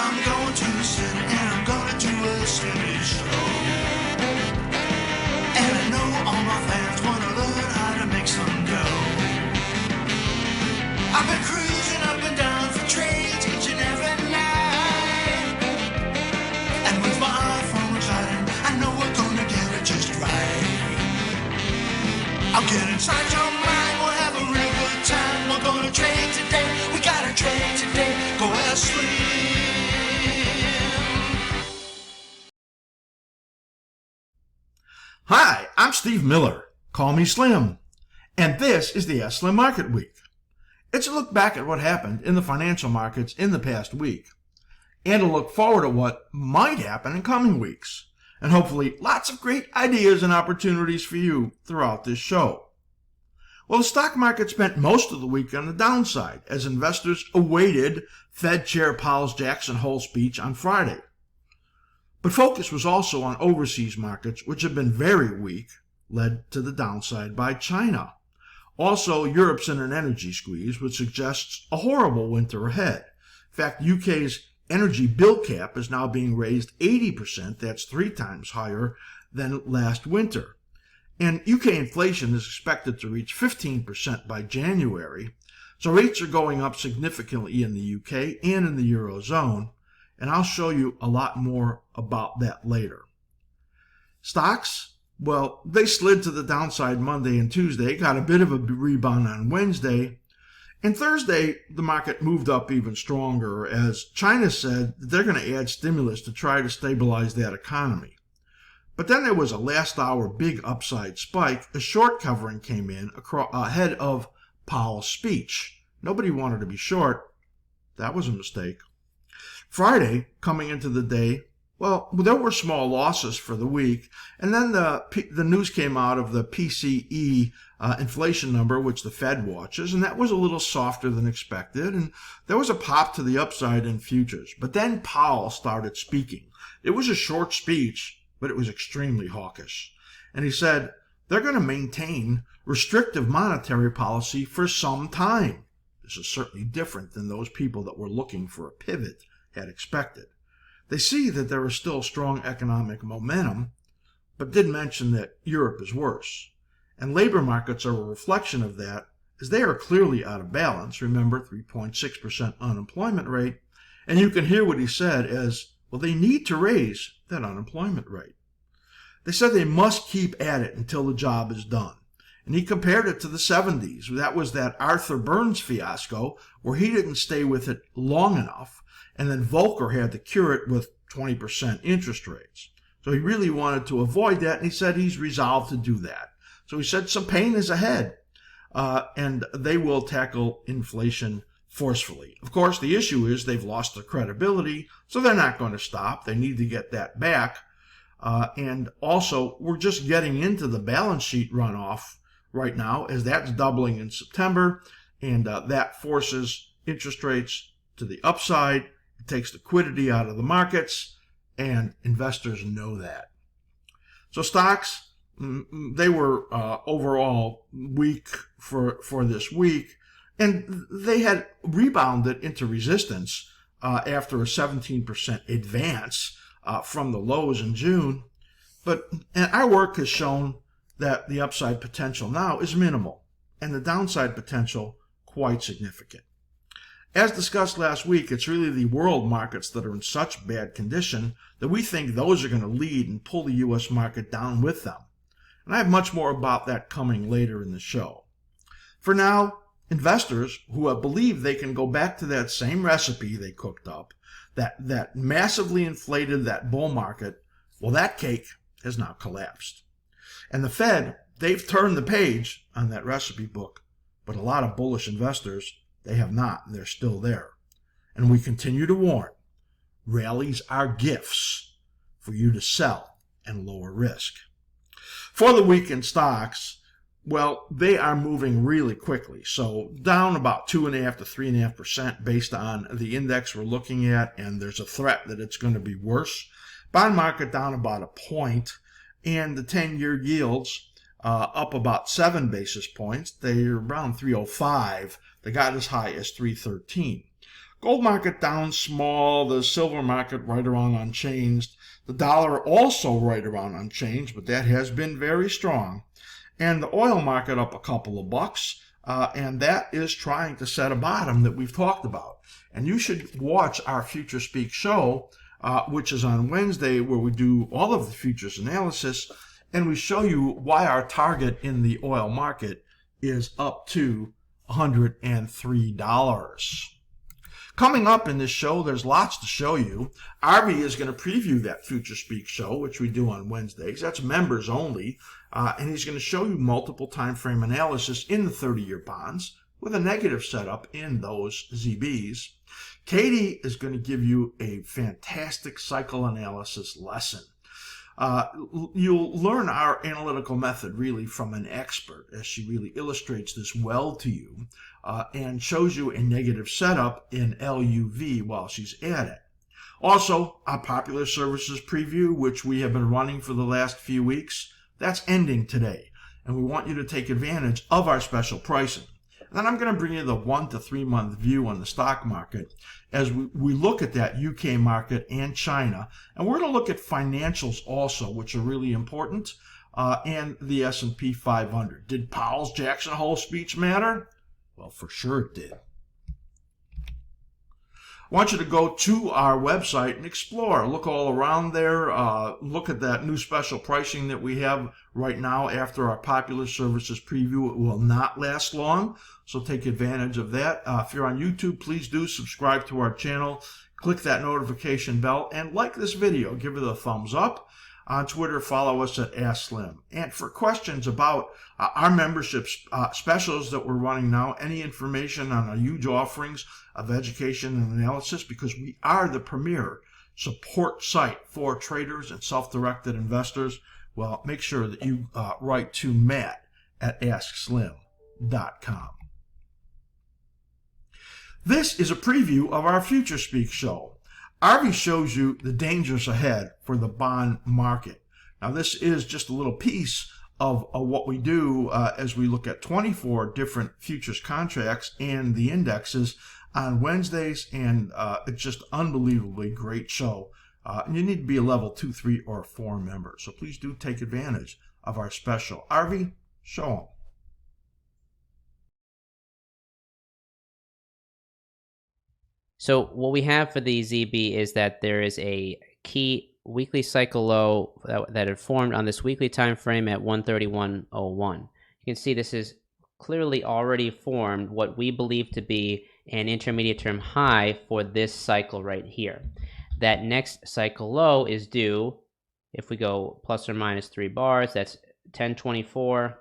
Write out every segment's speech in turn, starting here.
I'm going to the city and I'm gonna do a city show. And I know all my fans wanna learn how to make some dough. I've been cruising up and down for trades each and every night. And with my iPhone reclining, I know we're gonna get it just right. I'll get inside your mind, we'll have a real good time. We're gonna trade today, we gotta trade today. Go askSlim. Hi, I'm Steve Miller. Call me Slim. And this is the askSlim Market Week. It's a look back at what happened in the financial markets in the past week, and a look forward at what might happen in coming weeks, and hopefully lots of great ideas and opportunities for you throughout this show. Well, the stock market spent most of the week on the downside as investors awaited Fed Chair Powell's Jackson Hole speech on Friday. But focus was also on overseas markets, which have been very weak, led to the downside by China. Also, Europe's in an energy squeeze, which suggests a horrible winter ahead. In fact, UK's energy bill cap is now being raised 80%. That's 3 times higher than last winter. And UK inflation is expected to reach 15% by January. So rates are going up significantly in the UK and in the Eurozone. And I'll show you a lot more about that later. Stocks? Well, they slid to the downside Monday and Tuesday, got a bit of a rebound on Wednesday, and Thursday the market moved up even stronger as China said that they're going to add stimulus to try to stabilize that economy. But then there was a last hour big upside spike as short covering came in ahead of Powell's speech. Nobody wanted to be short. That was a mistake. Friday, coming into the day, well, there were small losses for the week, and then the news came out of the PCE inflation number, which the Fed watches, and that was a little softer than expected, and there was a pop to the upside in futures. But then Powell started speaking. It was a short speech, but it was extremely hawkish. And he said they're going to maintain restrictive monetary policy for some time. This is certainly different than those people that were looking for a pivot had expected. They see that there is still strong economic momentum, but did mention that Europe is worse. And labor markets are a reflection of that, as they are clearly out of balance. Remember, 3.6% unemployment rate. And you can hear what he said as, well, they need to raise that unemployment rate. They said they must keep at it until the job is done. And he compared it to the 70s. That was that Arthur Burns fiasco where he didn't stay with it long enough. And then Volcker had to cure it with 20% interest rates. So he really wanted to avoid that, and he said he's resolved to do that. So he said some pain is ahead, and they will tackle inflation forcefully. Of course, the issue is they've lost their credibility, so they're not going to stop. They need to get that back. And also, we're just getting into the balance sheet runoff right now, as that's doubling in September, and that forces interest rates to the upside. It takes liquidity out of the markets, and investors know that. So stocks, they were overall weak for this week, and they had rebounded into resistance after a 17% advance from the lows in June. And our work has shown that the upside potential now is minimal, and the downside potential quite significant. As discussed last week, it's really the world markets that are in such bad condition that we think those are going to lead and pull the U.S. market down with them. And I have much more about that coming later in the show. For now, investors who have believed they can go back to that same recipe they cooked up, that massively inflated that bull market, well, that cake has now collapsed. And the Fed, they've turned the page on that recipe book, but a lot of bullish investors, they have not, and they're still there. And we continue to warn, rallies are gifts for you to sell and lower risk. For the week in stocks, well, they are moving really quickly. So down about 2.5 to 3.5% based on the index we're looking at, and there's a threat that it's going to be worse. Bond market down about a point, and the 10-year yields up about 7 basis points. They're around 305. They got as high as 313. Gold market down small, the silver market right around unchanged, the dollar also right around unchanged, but that has been very strong, and the oil market up a couple of bucks, and that is trying to set a bottom that we've talked about. And you should watch our Future Speak show, which is on Wednesday, where we do all of the futures analysis, and we show you why our target in the oil market is up to $103. Coming up in this show, there's lots to show you. Arby is going to preview that Future Speak show, which we do on Wednesdays. That's members only. And he's going to show you multiple time frame analysis in the 30-year bonds with a negative setup in those ZBs. Katie is going to give you a fantastic cycle analysis lesson. You'll learn our analytical method really from an expert, as she really illustrates this well to you and shows you a negative setup in LUV while she's at it. Also, our popular services preview, which we have been running for the last few weeks, that's ending today, and we want you to take advantage of our special pricing. And then I'm going to bring you the 1 to 3 month view on the stock market as we look at that UK market and China. And we're going to look at financials also, which are really important, and the S&P 500. Did Powell's Jackson Hole speech matter? Well, for sure it did. I want you to go to our website and explore. Look all around there. Look at that new special pricing that we have right now after our popular services preview. It will not last long, so take advantage of that. If you're on YouTube, please do subscribe to our channel. Click that notification bell and like this video. Give it a thumbs up. On Twitter, follow us at askSlim. And for questions about our membership specials that we're running now, any information on our huge offerings of education and analysis, because we are the premier support site for traders and self-directed investors, well, make sure that you write to Matt at askSlim.com. This is a preview of our Future Speak show. Arby shows you the dangers ahead for the bond market. Now, this is just a little piece of what we do as we look at 24 different futures contracts and the indexes on Wednesdays, and it's just unbelievably great show. And you need to be a level 2, 3, or 4 member. So please do take advantage of our special. Arby, show them. So what we have for the ZB is that there is a key weekly cycle low that had formed on this weekly time frame at 131.01. You can see this is clearly already formed what we believe to be an intermediate term high for this cycle right here. That next cycle low is due, if we go plus or minus 3 bars, that's 1024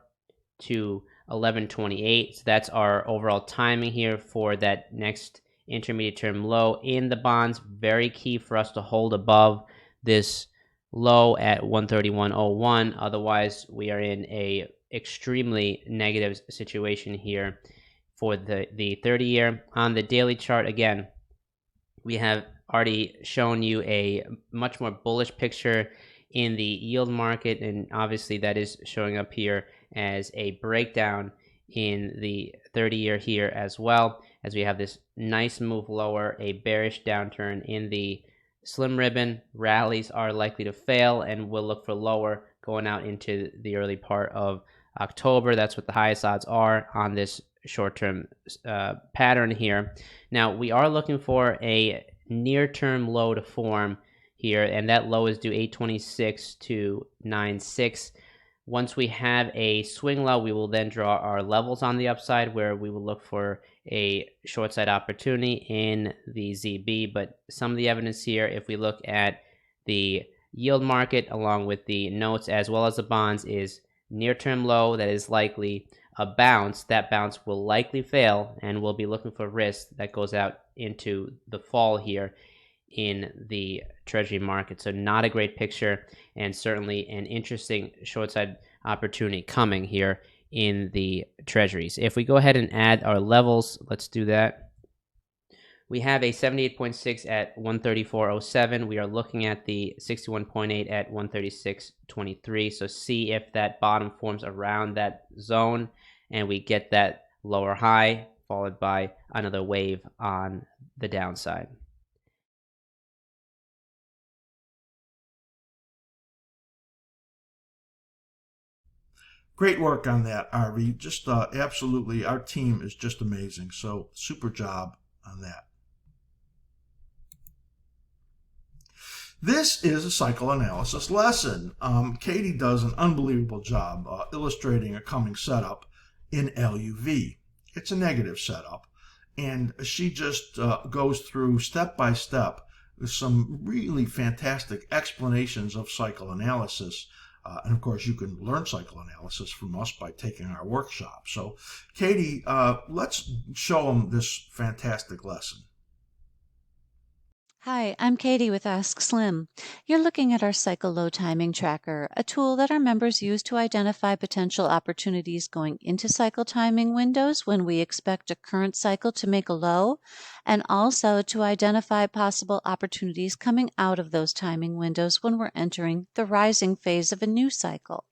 to 1128. So that's our overall timing here for that next intermediate term low in the bonds. Very key for us to hold above this low at 131.01. Otherwise, we are in a extremely negative situation here for the 30-year. On the daily chart, again, we have already shown you a much more bullish picture in the yield market, and obviously that is showing up here as a breakdown in the 30-year here as well, as we have this nice move lower, a bearish downturn in the slim ribbon. Rallies are likely to fail, and we'll look for lower going out into the early part of October. That's what the highest odds are on this short-term pattern here. Now, we are looking for a near-term low to form here, and that low is due 826 to 96. Once we have a swing low, we will then draw our levels on the upside, where we will look for a short side opportunity in the ZB. But some of the evidence here, if we look at the yield market along with the notes as well as the bonds, is near-term low that is likely a bounce. That bounce will likely fail, and we'll be looking for risk that goes out into the fall here in the treasury market. So not a great picture, and certainly an interesting short side opportunity coming here in the treasuries. If we go ahead and add our levels, let's do that. We have a 78.6 at 134.07. We are looking at the 61.8 at 136.23. So see if that bottom forms around that zone and we get that lower high. followed by another wave on the downside. Great work on that, Arby. Just absolutely, our team is just amazing. So super job on that. This is a cycle analysis lesson. Katie does an unbelievable job illustrating a coming setup in LUV. It's a negative setup, and she just goes through step by step some really fantastic explanations of cycle analysis. And of course, you can learn cycle analysis from us by taking our workshop. So, Katie, let's show them this fantastic lesson. Hi, I'm Katie with askSlim. You're looking at our cycle low timing tracker, a tool that our members use to identify potential opportunities going into cycle timing windows when we expect a current cycle to make a low, and also to identify possible opportunities coming out of those timing windows when we're entering the rising phase of a new cycle.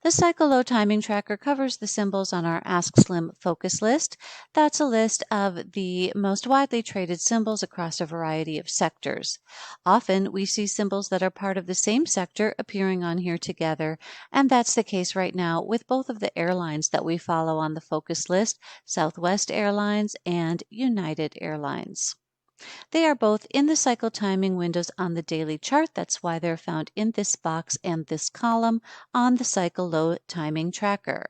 The cycle low timing tracker covers the symbols on our askSlim focus list. That's a list of the most widely traded symbols across a variety of sectors. Often we see symbols that are part of the same sector appearing on here together, and that's the case right now with both of the airlines that we follow on the focus list, Southwest Airlines and United Airlines. They are both in the cycle timing windows on the daily chart. That's why they're found in this box and this column on the cycle low timing tracker.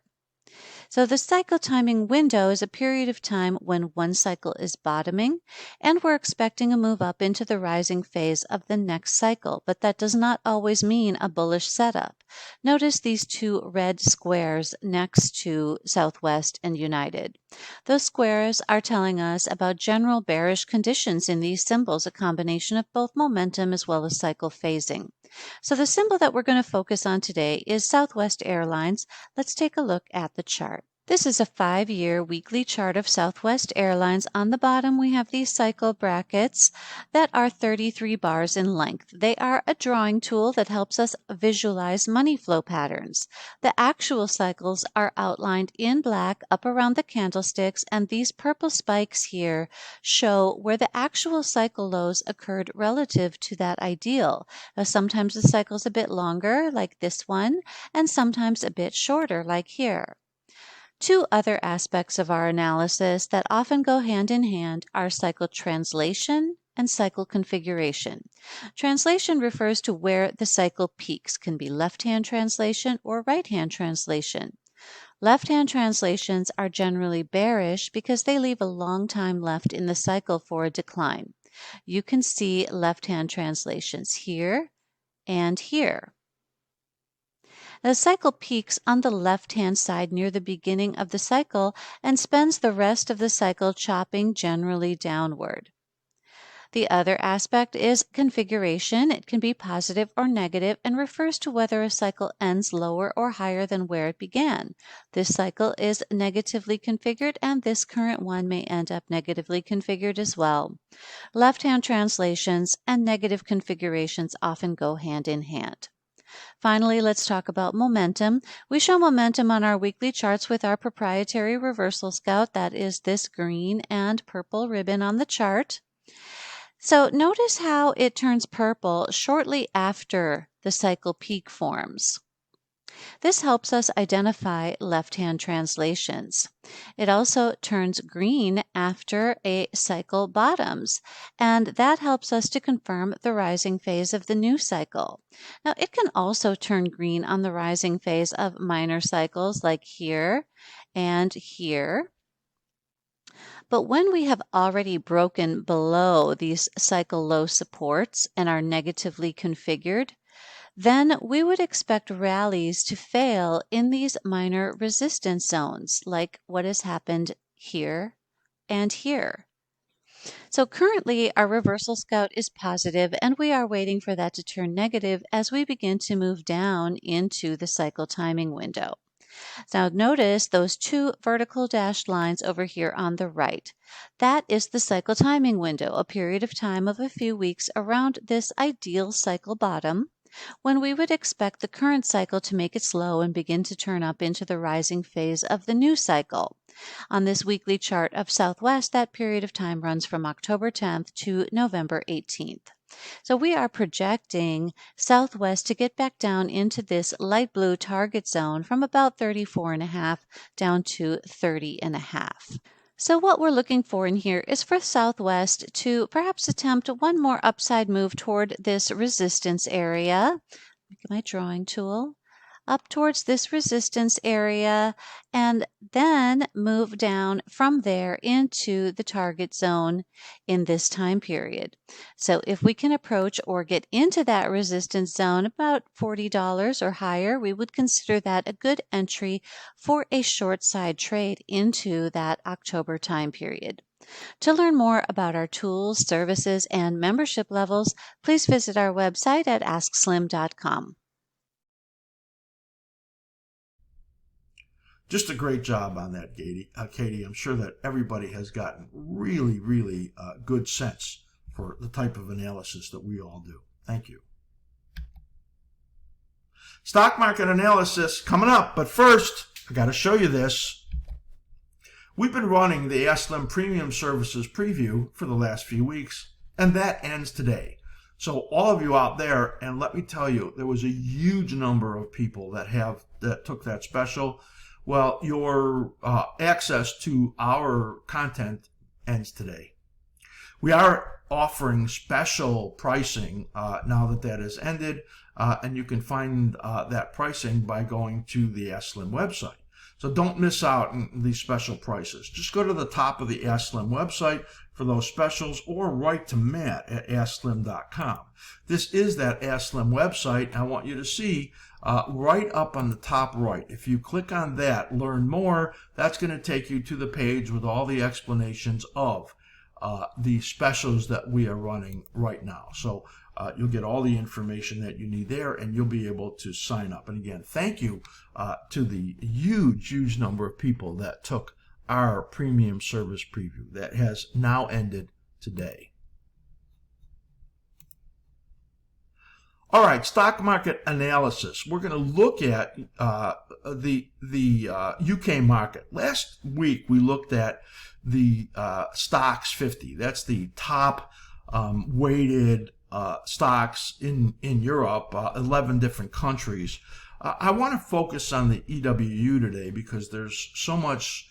So the cycle timing window is a period of time when one cycle is bottoming and we're expecting a move up into the rising phase of the next cycle, but that does not always mean a bullish setup. Notice these two red squares next to Southwest and United. Those squares are telling us about general bearish conditions in these symbols, a combination of both momentum as well as cycle phasing. So the symbol that we're going to focus on today is Southwest Airlines. Let's take a look at the chart. This is a 5-year weekly chart of Southwest Airlines. On the bottom, we have these cycle brackets that are 33 bars in length. They are a drawing tool that helps us visualize money flow patterns. The actual cycles are outlined in black up around the candlesticks, and these purple spikes here show where the actual cycle lows occurred relative to that ideal. Sometimes the cycle is a bit longer, like this one, and sometimes a bit shorter, like here. Two other aspects of our analysis that often go hand in hand are cycle translation and cycle configuration. Translation refers to where the cycle peaks, can be left-hand translation or right-hand translation. Left-hand translations are generally bearish because they leave a long time left in the cycle for a decline. You can see left-hand translations here and here. The cycle peaks on the left-hand side near the beginning of the cycle and spends the rest of the cycle chopping generally downward. The other aspect is configuration. It can be positive or negative and refers to whether a cycle ends lower or higher than where it began. This cycle is negatively configured, and this current one may end up negatively configured as well. Left-hand translations and negative configurations often go hand in hand. Finally, let's talk about momentum. We show momentum on our weekly charts with our proprietary reversal scout. That is this green and purple ribbon on the chart. So notice how it turns purple shortly after the cycle peak forms. This helps us identify left-hand translations. It also turns green after a cycle bottoms, and that helps us to confirm the rising phase of the new cycle. Now, it can also turn green on the rising phase of minor cycles like here and here. But when we have already broken below these cycle low supports and are negatively configured, then we would expect rallies to fail in these minor resistance zones, like what has happened here and here. So currently our reversal scout is positive, and we are waiting for that to turn negative as we begin to move down into the cycle timing window. Now notice those two vertical dashed lines over here on the right. That is the cycle timing window, a period of time of a few weeks around this ideal cycle bottom, when we would expect the current cycle to make its low and begin to turn up into the rising phase of the new cycle. On this weekly chart of Southwest, that period of time runs from October 10th to November 18th. So we are projecting Southwest to get back down into this light blue target zone from about 34.5 down to 30.5. So what we're looking for in here is for Southwest to perhaps attempt one more upside move toward this resistance area. Look at my drawing tool. Up towards this resistance area, and then move down from there into the target zone in this time period. So if we can approach or get into that resistance zone about $40 or higher, we would consider that a good entry for a short side trade into that October time period. To learn more about our tools, services, and membership levels, please visit our website at askSlim.com. Just a great job on that, Katie. I'm sure that everybody has gotten really, really good sense for the type of analysis that we all do. Thank you. Stock market analysis coming up, but first, I got to show you this. We've been running the askSlim Premium Services preview for the last few weeks, and that ends today. So all of you out there, and let me tell you, there was a huge number of people that took that special. Well, your access to our content ends today. We are offering special pricing now that has ended, and you can find that pricing by going to the askSlim website. So don't miss out on these special prices. Just go to the top of the askSlim website for those specials, or write to Matt at askSlim.com. This is that askSlim website. I want you to see right up on the top right. If you click on that, learn more, that's going to take you to the page with all the explanations of the specials that we are running right now. So you'll get all the information that you need there, and you'll be able to sign up. And again, thank you to the huge number of people that took our premium service preview that has now ended today. All right, stock market analysis. We're going to look at the UK market. Last week we looked at the stocks 50. That's the top weighted stocks in Europe, 11 different countries. I want to focus on the EWU today because there's so much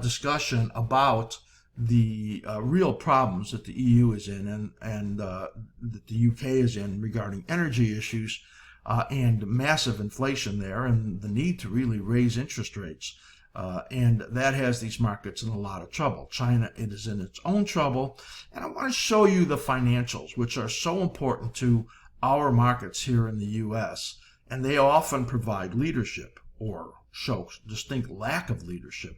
discussion about the real problems that the EU is in and that the UK is in regarding energy issues and massive inflation there, and the need to really raise interest rates. And that has these markets in a lot of trouble. China, it is in its own trouble. And I want to show you the financials, which are so important to our markets here in the U.S. And they often provide leadership or show distinct lack of leadership,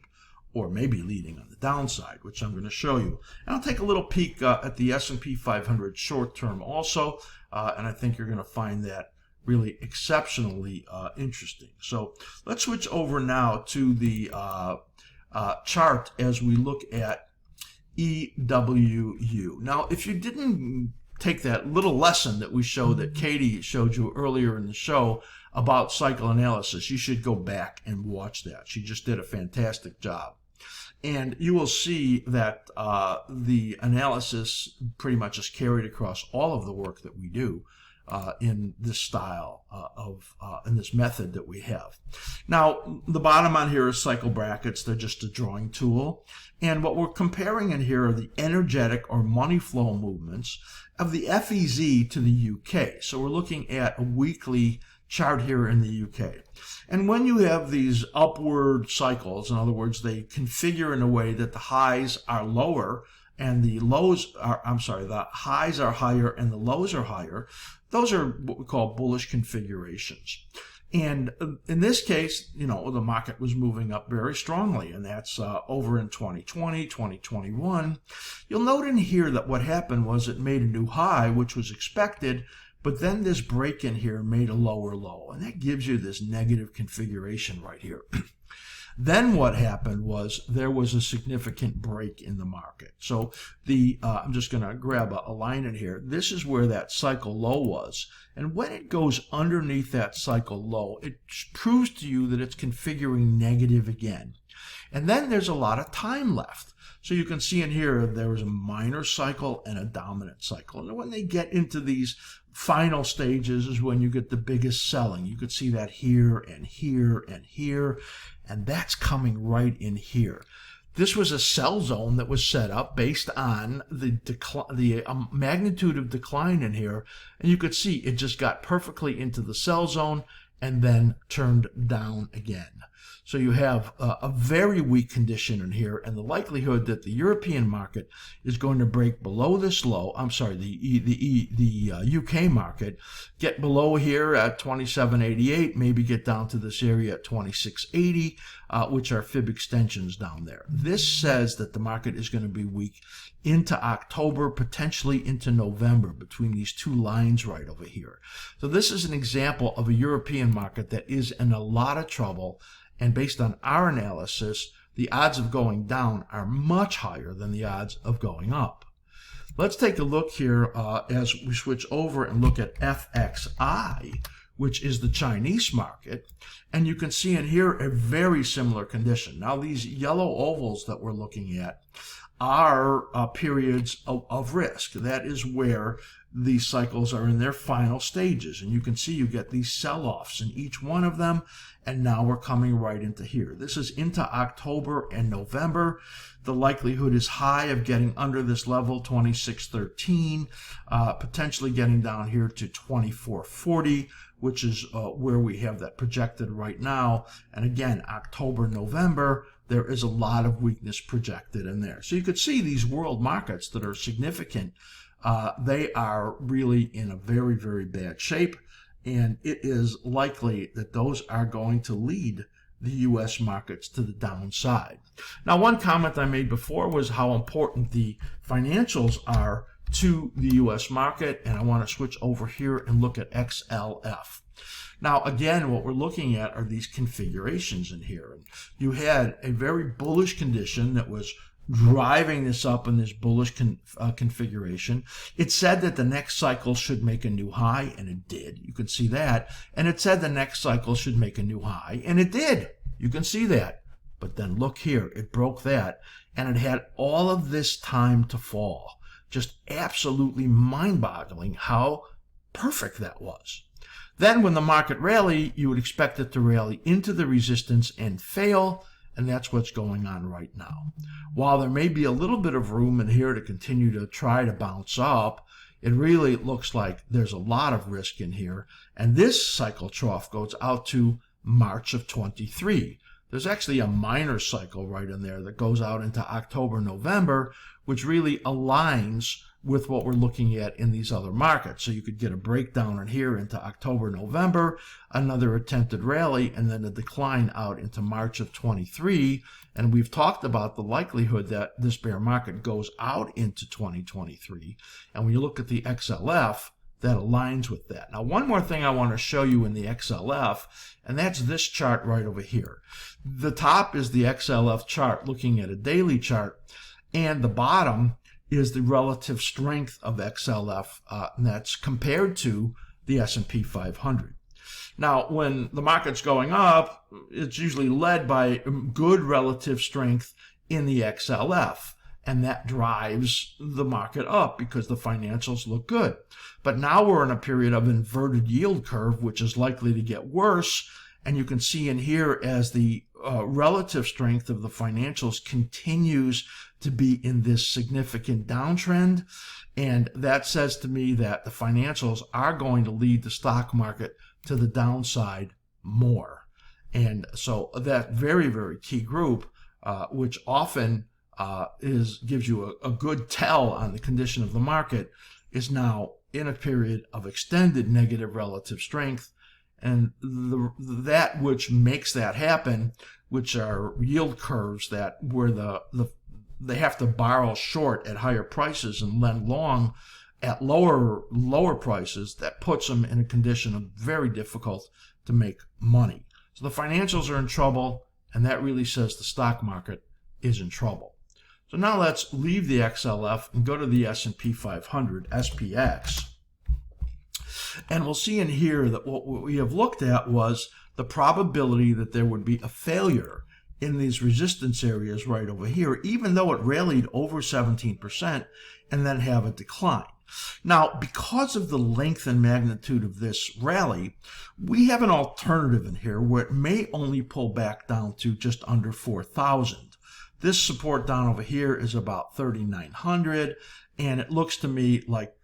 or maybe leading on the downside, which I'm going to show you. And I'll take a little peek at the S&P 500 short term also, and I think you're going to find that really exceptionally interesting. So let's switch over now to the chart as we look at EWU. Now, if you didn't take that little lesson that we showed, that Katie showed you earlier in the show about cycle analysis, you should go back and watch that. She just did a fantastic job. And you will see that the analysis pretty much is carried across all of the work that we do in this style in this method that we have. Now, the bottom on here is cycle brackets. They're just a drawing tool. And what we're comparing in here are the energetic or money flow movements of the FEZ to the UK. So we're looking at a weekly chart here in the UK. And when you have these upward cycles, in other words, they configure in a way that the highs are lower and the lows are, the highs are higher and the lows are higher, those are what we call bullish configurations. And in this case, the market was moving up very strongly, and that's over in 2020, 2021. You'll note in here that what happened was it made a new high, which was expected, but then this break in here made a lower low, and that gives you this negative configuration right here. Then what happened was there was a significant break in the market. So I'm just going to grab a line in here. This is where that cycle low was. And when it goes underneath that cycle low, it proves to you that it's configuring negative again. And then there's a lot of time left. So you can see in here, there was a minor cycle and a dominant cycle. And when they get into these final stages is when you get the biggest selling. You could see that here and here and here, and that's coming right in here. This was a sell zone that was set up based on the magnitude of decline in here, and you could see it just got perfectly into the sell zone and then turned down again. So you have a very weak condition in here, and the likelihood that the European market is going to break below this low, the UK market, get below here at 27.88, maybe get down to this area at 26.80, which are fib extensions down there. This says that the market is going to be weak into October, potentially into November, between these two lines right over here. So this is an example of a European market that is in a lot of trouble. And based on our analysis, the odds of going down are much higher than the odds of going up. Let's take a look here as we switch over and look at FXI, which is the Chinese market. And you can see in here a very similar condition. Now, these yellow ovals that we're looking at are periods of risk. That is where these cycles are in their final stages. And you can see you get these sell-offs in each one of them. And now we're coming right into here. This is into October and November. The likelihood is high of getting under this level, 26.13, potentially getting down here to 24.40, which is where we have that projected right now. And again, October, November, there is a lot of weakness projected in there. So you could see these world markets that are significant, they are really in a very, very bad shape. And it is likely that those are going to lead the U.S. markets to the downside. Now, one comment I made before was how important the financials are to the U.S. market, and I want to switch over here and look at XLF. Now, again, what we're looking at are these configurations in here. You had a very bullish condition that was driving this up in this bullish configuration. It said that the next cycle should make a new high, and it did. You can see that. And it said the next cycle should make a new high, and it did. You can see that. But then look here, it broke that, and it had all of this time to fall. Just absolutely mind-boggling how perfect that was. Then when the market rallied, you would expect it to rally into the resistance and fail, and that's what's going on right now. While there may be a little bit of room in here to continue to try to bounce up, it really looks like there's a lot of risk in here. And this cycle trough goes out to March of 23. There's actually a minor cycle right in there that goes out into October, November, which really aligns with what we're looking at in these other markets. So you could get a breakdown in here into October, November, another attempted rally, and then a decline out into March of 23. And we've talked about the likelihood that this bear market goes out into 2023. And when you look at the XLF, that aligns with that. Now, one more thing I want to show you in the XLF, and that's this chart right over here. The top is the XLF chart looking at a daily chart, and the bottom is the relative strength of XLF, and that's compared to the S&P 500. Now, when the market's going up, it's usually led by good relative strength in the XLF, and that drives the market up because the financials look good. But now we're in a period of inverted yield curve, which is likely to get worse, and you can see in here as the relative strength of the financials continues to be in this significant downtrend, and that says to me that the financials are going to lead the stock market to the downside more. And so that very, very key group, which often gives you a good tell on the condition of the market, is now in a period of extended negative relative strength. And that which makes that happen, which are yield curves that where they have to borrow short at higher prices and lend long at lower prices, that puts them in a condition of very difficult to make money. So the financials are in trouble, and that really says the stock market is in trouble. So now let's leave the XLF and go to the S&P 500, SPX. And we'll see in here that what we have looked at was the probability that there would be a failure in these resistance areas right over here, even though it rallied over 17% and then have a decline. Now, because of the length and magnitude of this rally, we have an alternative in here where it may only pull back down to just under 4,000. This support down over here is about 3,900, and it looks to me like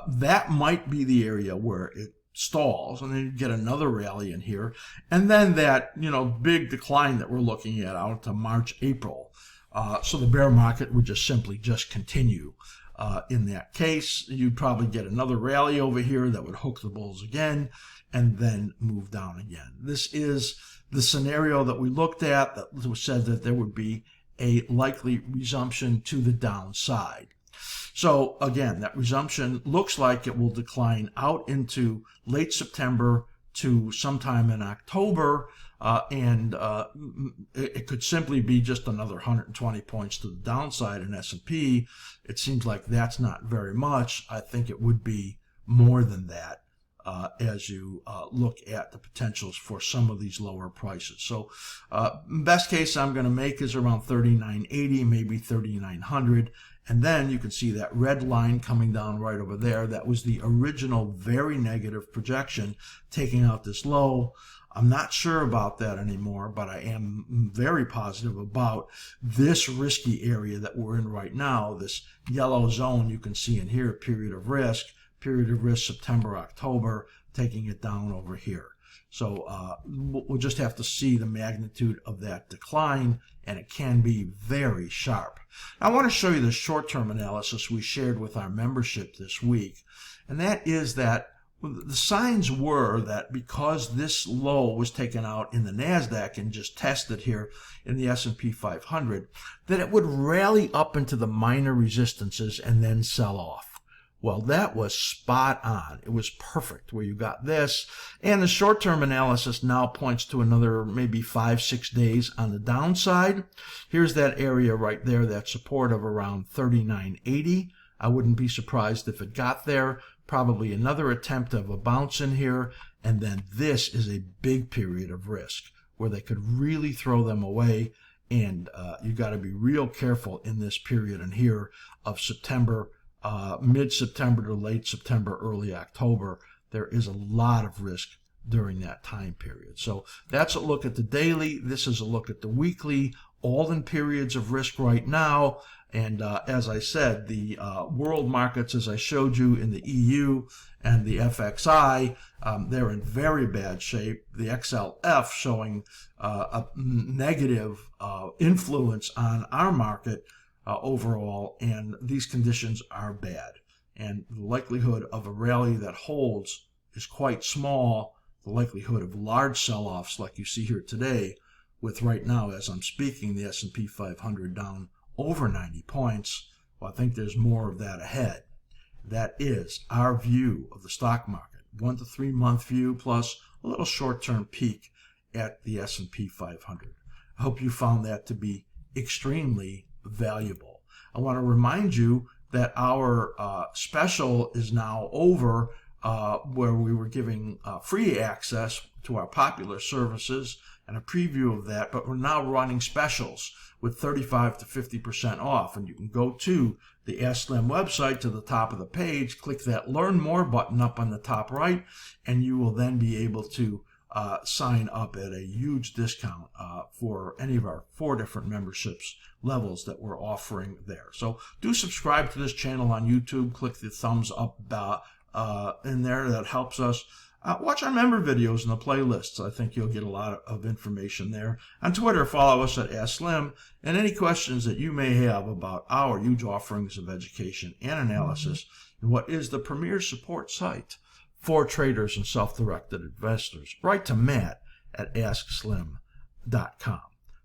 that might be the area where it stalls, and then you get another rally in here, and then that big decline that we're looking at out to March, April. So the bear market would just simply continue. In that case, you'd probably get another rally over here that would hook the bulls again and then move down again. This is the scenario that we looked at that said that there would be a likely resumption to the downside. So again, that resumption looks like it will decline out into late September to sometime in October, and it could simply be just another 120 points to the downside in S&P. It seems like that's not very much. I think it would be more than that as you look at the potentials for some of these lower prices. So best case I'm going to make is around 3980, maybe 3900. And then you can see that red line coming down right over there. That was the original very negative projection taking out this low. I'm not sure about that anymore, but I am very positive about this risky area that we're in right now, this yellow zone you can see in here, period of risk September, October, taking it down over here. So we'll just have to see the magnitude of that decline, and it can be very sharp. I want to show you the short-term analysis we shared with our membership this week, and that is that the signs were that because this low was taken out in the NASDAQ and just tested here in the S&P 500, that it would rally up into the minor resistances and then sell off. Well, that was spot on. It was perfect where you got this. And the short-term analysis now points to another maybe 5-6 days on the downside. Here's that area right there, that support of around 3980. I wouldn't be surprised if it got there. Probably another attempt of a bounce in here. And then this is a big period of risk where they could really throw them away. And you got to be real careful in this period in here of September, mid-September to late September, early October. There is a lot of risk during that time period. So that's a look at the daily. This is a look at the weekly, all in periods of risk right now. And as I said, the world markets, as I showed you in the EU and the FXI, they're in very bad shape. The XLF showing a negative influence on our market overall, and these conditions are bad. And the likelihood of a rally that holds is quite small. The likelihood of large sell-offs like you see here today, with right now, as I'm speaking, the S&P 500 down over 90 points, well, I think there's more of that ahead. That is our view of the stock market, 1 to 3 month view plus a little short-term peek at the S&P 500. I hope you found that to be extremely valuable. I want to remind you that our special is now over, where we were giving free access to our popular services and a preview of that, but we're now running specials with 35 to 50% off. And you can go to the askSlim website to the top of the page, click that Learn More button up on the top right, and you will then be able to sign up at a huge discount for any of our 4 different memberships levels that we're offering there. So do subscribe to this channel on YouTube. Click the thumbs up in there. That helps us. Watch our member videos in the playlists. I think you'll get a lot of information there. On Twitter, follow us at askSlim. And any questions that you may have about our huge offerings of education and analysis and what is the premier support site for traders and self-directed investors, write to Matt at askSlim.com.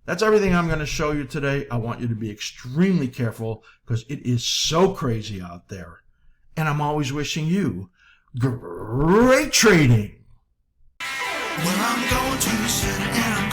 That's everything I'm going to show you today. I want you to be extremely careful because it is so crazy out there. And I'm always wishing you great trading. Well, I'm going to sit and